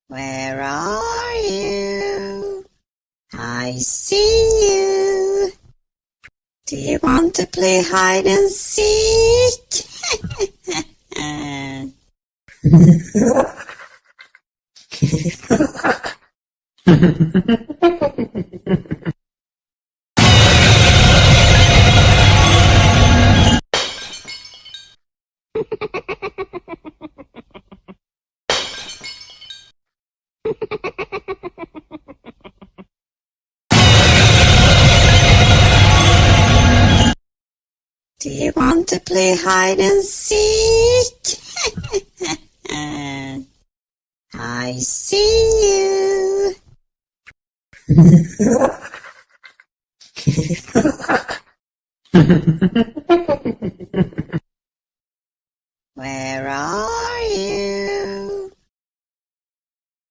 Where are you? I see you. Do you want to play hide and seek? Do you want to play hide and seek? I see you. Where are